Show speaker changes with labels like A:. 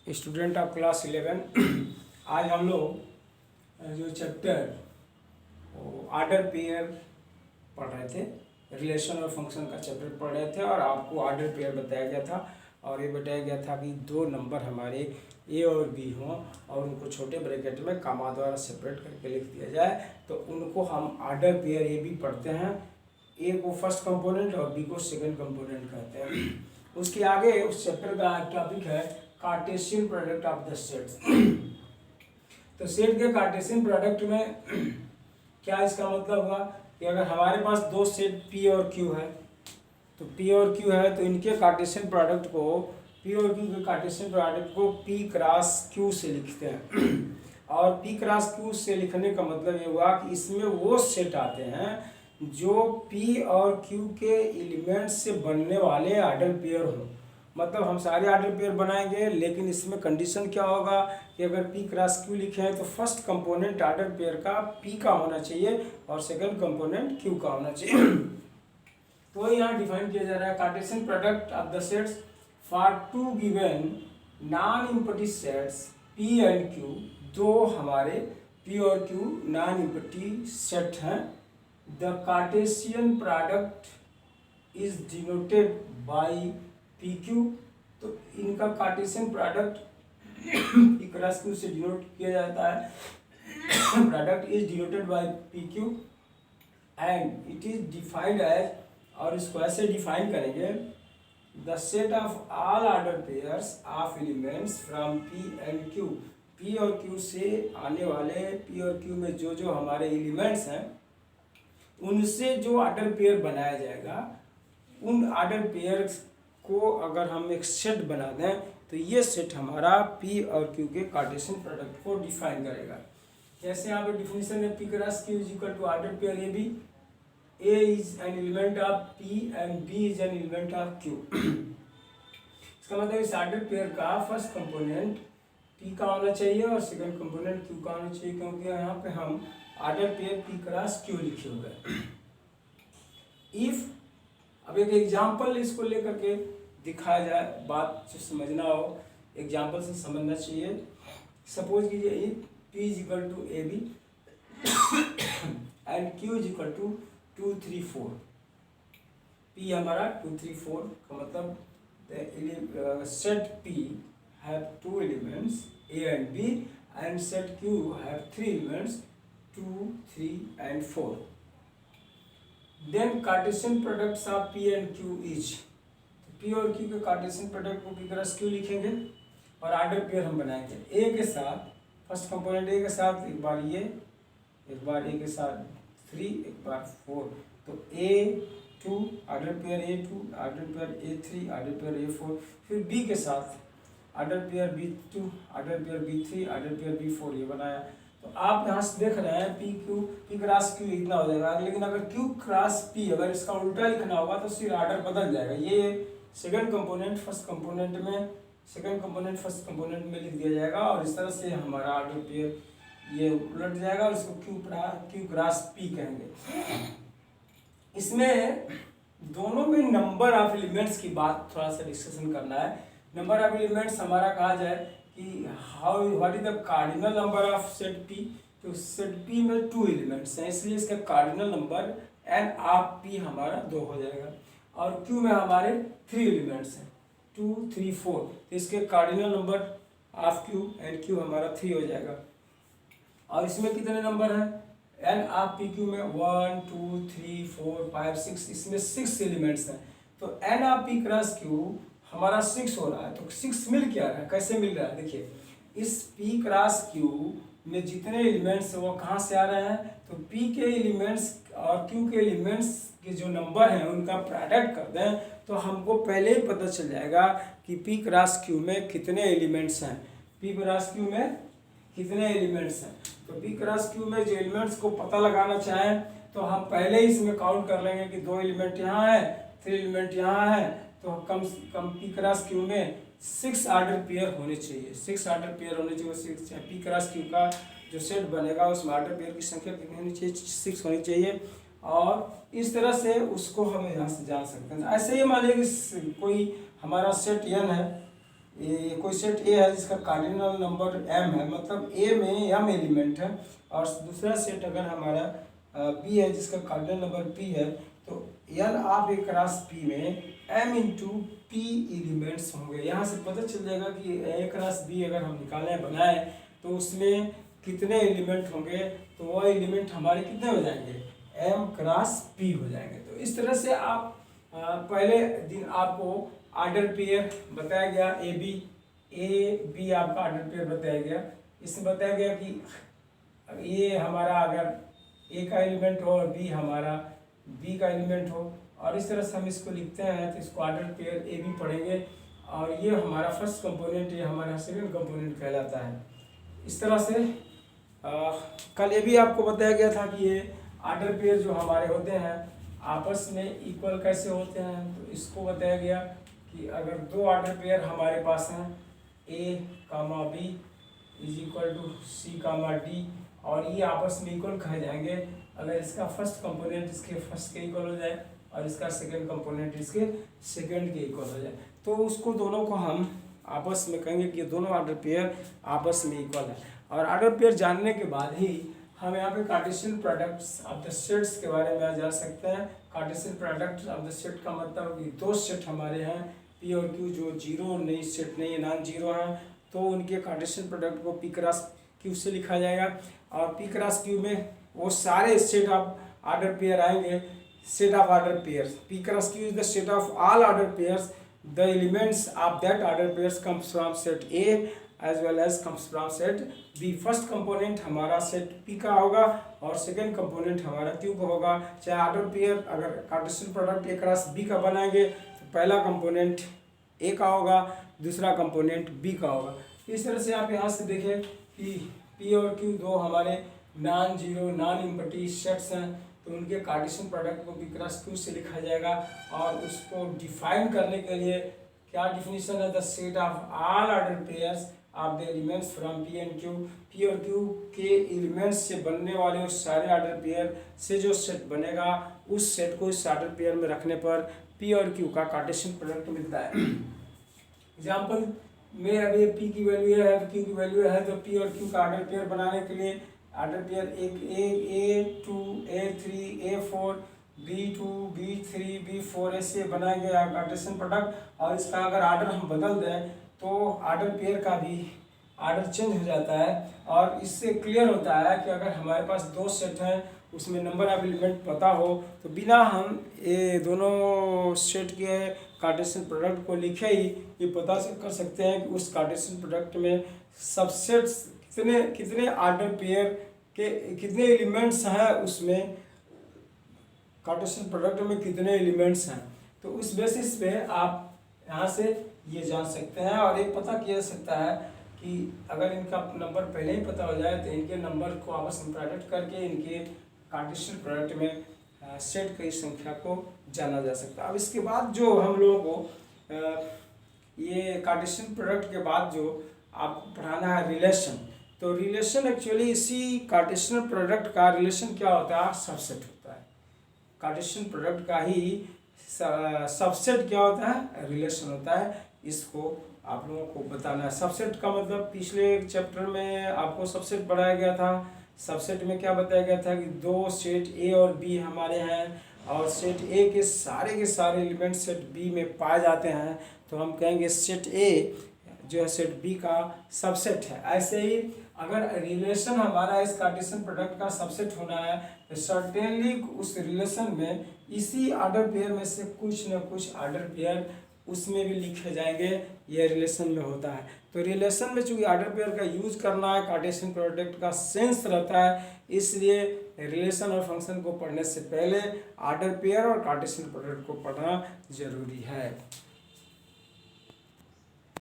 A: Student of class 11। आज हम लोग जो चैप्टर ऑर्डर पेयर पढ़ रहे थे, रिलेशन और फंक्शन का चैप्टर पढ़ रहे थे, और आपको ऑर्डर पेयर बताया गया था। और ये बताया गया था कि दो नंबर हमारे ए और बी हों और उनको छोटे ब्रैकेट में कामा द्वारा सेपरेट करके लिख दिया जाए, तो उनको हम ऑर्डर पेयर ए बी पढ़ते हैं। ए को फर्स्ट कंपोनेंट और बी को सेकंड कंपोनेंट कहते हैं। उसके आगे उस चैप्टर का टॉपिक है Cartesian product of the sets. तो सेट के कार्टेशियन प्रोडक्ट में क्या इसका मतलब हुआ कि अगर हमारे पास दो सेट पी और क्यू है, तो पी और क्यू है तो इनके कार्टेशियन प्रोडक्ट को, पी और क्यू के कार्टेशियन प्रोडक्ट को पी क्रॉस क्यू से लिखते हैं। और पी क्रॉस क्यू से लिखने का मतलब ये हुआ कि इसमें वो सेट आते हैं जो पी और क्यू के एलिमेंट्स से बनने वाले ऑर्डर पेयर हों। मतलब हम सारे ऑर्डर पेयर बनाएंगे, लेकिन इसमें कंडीशन क्या होगा कि अगर पी क्रॉस क्यू लिखे हैं तो फर्स्ट कंपोनेंट ऑर्डर पेयर का पी का होना चाहिए और सेकंड कंपोनेंट क्यू का होना चाहिए। तो यहाँ डिफाइन किया जा रहा है Cartesian product of the sets for two given non empty sets P and Q. दो हमारे पी और क्यू नॉन एम्प्टी सेट हैं। The Cartesian product is denoted by P Q. तो इनका Cartesian product P cross Q से denote किया जाता है। Product is denoted by P Q and it is defined as, और इसको ऐसे डिफाइन करेंगे, the set of all order pairs of elements from P and Q. P और Q से आने वाले, पी और क्यू में जो जो हमारे एलिमेंट्स हैं उनसे जो ऑर्डर पेयर बनाया जाएगा, उन ऑर्डर पेयर को अगर हम एक सेट बना दें तो ये सेट हमारा पी और क्यू के कार्टेशियन प्रोडक्ट को डिफाइन करेगा। जैसे यहाँ पे डिफिनीशन है, P cross Q is equal to order pair A B. A is an element of P and B is an element of Q। इसका मतलब इस ऑर्डर पेयर का फर्स्ट कंपोनेंट P का होना चाहिए और सेकंड कंपोनेंट Q का होना चाहिए, क्योंकि यहाँ पे हम order pair P cross Q लिखे हुए हैं। इफ अब एक एग्जांपल इसको लेकर के दिखाया जाए, बात जो समझना हो एग्जांपल से समझना चाहिए। सपोज कीजिए if P is equal to A B and Q is equal to 2 3 4। P हमारा 2 3 4 का मतलब set P have two elements A and B and set Q have three elements 2 3 and 4। Then Cartesian products of P and Q is, P और Q के Cartesian product को P cross Q लिखेंगे और order pair हम बनाएंगे A के साथ, first component A के साथ एक बार ये, एक बार A के साथ 3, एक बार 4। तो A2 order pair A2, order pair A3, order pair A4। फिर B के साथ order pair B2, order pair B3, order pair B4 ये बनाया। तो आप यहाँ से देख रहे हैं P क्रॉस Q इतना हो जाएगा, लेकिन अगर Q क्रॉस P अगर इसका उल्टा लिखना होगा तो फिर ऑर्डर बदल जाएगा। ये सेकंड कंपोनेंट फर्स्ट कंपोनेंट में, सेकंड कंपोनेंट फर्स्ट कंपोनेंट में लिख दिया जाएगा, और इस तरह से हमारा ऑर्डर पेयर ये उलट जाएगा और इसको क्यू क्रॉस पी कहेंगे। इसमें दोनों में नंबर ऑफ एलिमेंट्स की बात थोड़ा सा डिस्कशन करना है। नंबर ऑफ एलिमेंट्स हमारा कहा जाए कि how what is the cardinal number of set P. तो सेट पी में 2 एलिमेंट्स हैं, इसलिए इसका cardinal number N of P हमारा 2 हो जाएगा। और क्यू में हमारे 3 एलिमेंट्स हैं 2 3 4, तो इसके cardinal number of Q and Q हमारा 3 हो जाएगा। और इसमें कितने नंबर हैं, एन ऑफ पी क्यू में 1 2 3 4 5 6, इसमें 6 एलिमेंट्स हैं। तो N of P cross Q हमारा 6 हो रहा है। तो 6 मिल क्या रहा है, कैसे मिल रहा है, देखिए इस पी क्रॉस क्यू में जितने एलिमेंट्स हैं वो कहाँ से आ रहे हैं, तो पी के एलिमेंट्स और क्यू के एलिमेंट्स के जो नंबर हैं उनका प्रोडक्ट कर दें तो हमको पहले ही पता चल जाएगा कि पी क्रॉस क्यू में कितने एलिमेंट्स हैं, पी क्रॉस क्यू में कितने एलिमेंट्स हैं। तो पी क्रॉस क्यू में जो एलिमेंट्स को पता लगाना चाहें तो हम पहले ही इसमें काउंट कर लेंगे कि 2 एलिमेंट यहाँ है, 3 एलिमेंट यहाँ है, तो कम से कम पी क्रॉस क्यू में 6 ऑर्डर पेयर होने चाहिए, 6 ऑर्डर पेयर होने चाहिए। पी क्रॉस क्यू का जो सेट बनेगा उसमें ऑर्डर पेयर की संख्या कितनी होनी चाहिए, 6 होनी चाहिए। और इस तरह से उसको हम यहाँ से जान सकते हैं। ऐसे ही मान लीजिए कि कोई हमारा सेट एन है, ये कोई सेट ए है जिसका कार्डिनल नंबर m है, मतलब ए में m एलिमेंट है, और दूसरा सेट अगर हमारा बी है जिसका कार्डिनल नंबर p है, तो L of A cross p में m इंटू पी एलिमेंट्स होंगे। यहाँ से पता चल जाएगा कि ए क्रॉस बी अगर हम निकालें बनाएं तो उसमें कितने एलिमेंट होंगे, तो वह एलिमेंट हमारे कितने हो जाएंगे, m क्रॉस p हो जाएंगे। तो इस तरह से आप पहले दिन आपको आर्डर पेयर बताया गया, ए बी आपका आर्डर पेयर बताया गया। इसमें बताया गया कि ये हमारा अगर ए का एलिमेंट हो और बी हमारा बी का एलिमेंट हो, और इस तरह से हम इसको लिखते हैं, तो इसको आर्डर पेयर ए बी पढ़ेंगे, और ये हमारा फर्स्ट कंपोनेंट, ये हमारा सेकंड कंपोनेंट कहलाता है। इस तरह से कल ये भी आपको बताया गया था कि ये आर्डर पेयर जो हमारे होते हैं आपस में इक्वल कैसे होते हैं। तो इसको बताया गया कि अगर दो आर्डर पेयर हमारे पास हैं, A comma B is equal to C comma D, और ये आपस में इक्वल कहे जाएंगे अगर इसका फर्स्ट कंपोनेंट इसके फर्स्ट के इक्वल हो जाए और इसका सेकंड कंपोनेंट इसके सेकंड के इक्वल हो जाए, तो उसको दोनों को हम आपस में कहेंगे कि दोनों आर्डर पेयर आपस में इक्वल है। और आर्डर पेयर जानने के बाद ही हम यहाँ पे Cartesian products of the sets के बारे में जान सकते हैं। Cartesian product of the set का मतलब कि दो सेट हमारे हैं पी और क्यू जो जीरो नहीं सेट नहीं है, नॉन जीरो हैं, तो उनके कार्टेशियन प्रोडक्ट को पी क्रॉस क्यू से लिखा जाएगा। और पी क्रॉस क्यू में वो सारे सेट ऑफ आर्डर पेयर आएंगे, set of order pairs. P cross Q is the set of all order pairs, the elements of that order pairs comes from set A as well as comes from set B। First component हमारा set P का होगा और second component हमारा Q का होगा। चाहे order pair अगर Cartesian product A cross B का बनाएंगे तो पहला कंपोनेंट A का होगा, दूसरा कंपोनेंट B का होगा। इस तरह से आप यहाँ से देखें कि P और Q दो हमारे non zero non empty sets हैं, तो उनके कार्टेशियन प्रोडक्ट को P क्रॉस Q से लिखा जाएगा। और उसको डिफाइन करने के लिए क्या डिफिनीशन है, the set of all order pairs of the elements from P and Q. P और क्यू के एलिमेंट्स से बनने वाले उस सारे आर्डर पेयर से जो सेट बनेगा उस सेट को इस आर्डर पेयर में रखने पर पी और क्यू का कार्टेशियन प्रोडक्ट मिलता है। एग्जाम्पल में अभी पी की वैल्यू है तो क्यू की वैल्यू है, तो पी और क्यू का आर्डर पेयर बनाने के लिए आर्डर पेयर एक A2 A3 A4 B2 B3 B4 ऐसे बनाएंगे कार्टेशियन प्रोडक्ट। और इसका अगर आर्डर हम बदल दें तो आर्डर पेयर का भी आर्डर चेंज हो जाता है। और इससे क्लियर होता है कि अगर हमारे पास दो सेट हैं उसमें नंबर ऑफ एलिमेंट पता हो तो बिना हम ये दोनों सेट के कार्टेशियन प्रोडक्ट को लिखे ही ये पता कर सकते हैं कि उस कार्टेशियन प्रोडक्ट में सबसेट्स कितने आर्डर पेयर के कितने एलिमेंट्स हैं, उसमें कार्टेशियन प्रोडक्ट में कितने एलिमेंट्स हैं। तो उस बेसिस पे आप यहाँ से ये जान सकते हैं। और एक पता किया जा सकता है कि अगर इनका नंबर पहले ही पता हो जाए तो इनके नंबर को आपस में प्रोडक्ट करके इनके कार्टेशियन प्रोडक्ट में सेट की संख्या को जाना जा सकता है। अब इसके बाद जो हम लोगों को ये कार्टेशियन प्रोडक्ट के बाद जो आपको पढ़ाना है रिलेशन, तो रिलेशन एक्चुअली इसी कार्टेशियन प्रोडक्ट का रिलेशन क्या होता है, सबसेट होता है। कार्टेशियन प्रोडक्ट का ही सबसेट क्या होता है, रिलेशन होता है। इसको आप लोगों को बताना है। सबसेट का मतलब पिछले चैप्टर में आपको सबसेट पढ़ाया गया था। सबसेट में क्या बताया गया था कि दो सेट ए और बी हमारे हैं और सेट ए के सारे एलिमेंट सेट बी में पाए जाते हैं, तो हम कहेंगे सेट ए जो है सेट बी का सबसेट है। ऐसे ही अगर रिलेशन हमारा इस कार्टेशियन प्रोडक्ट का सबसेट होना है तो सर्टेनली उस रिलेशन में इसी आर्डर पेयर में से कुछ न कुछ आर्डर पेयर उसमें भी लिखे जाएंगे, ये रिलेशन में होता है। तो रिलेशन में चूंकि आर्डर पेयर का यूज करना है, कार्टेशियन प्रोडक्ट का सेंस रहता है, इसलिए रिलेशन और फंक्शन को पढ़ने से पहले आर्डर पेयर और कार्टेशियन प्रोडक्ट को पढ़ना जरूरी है।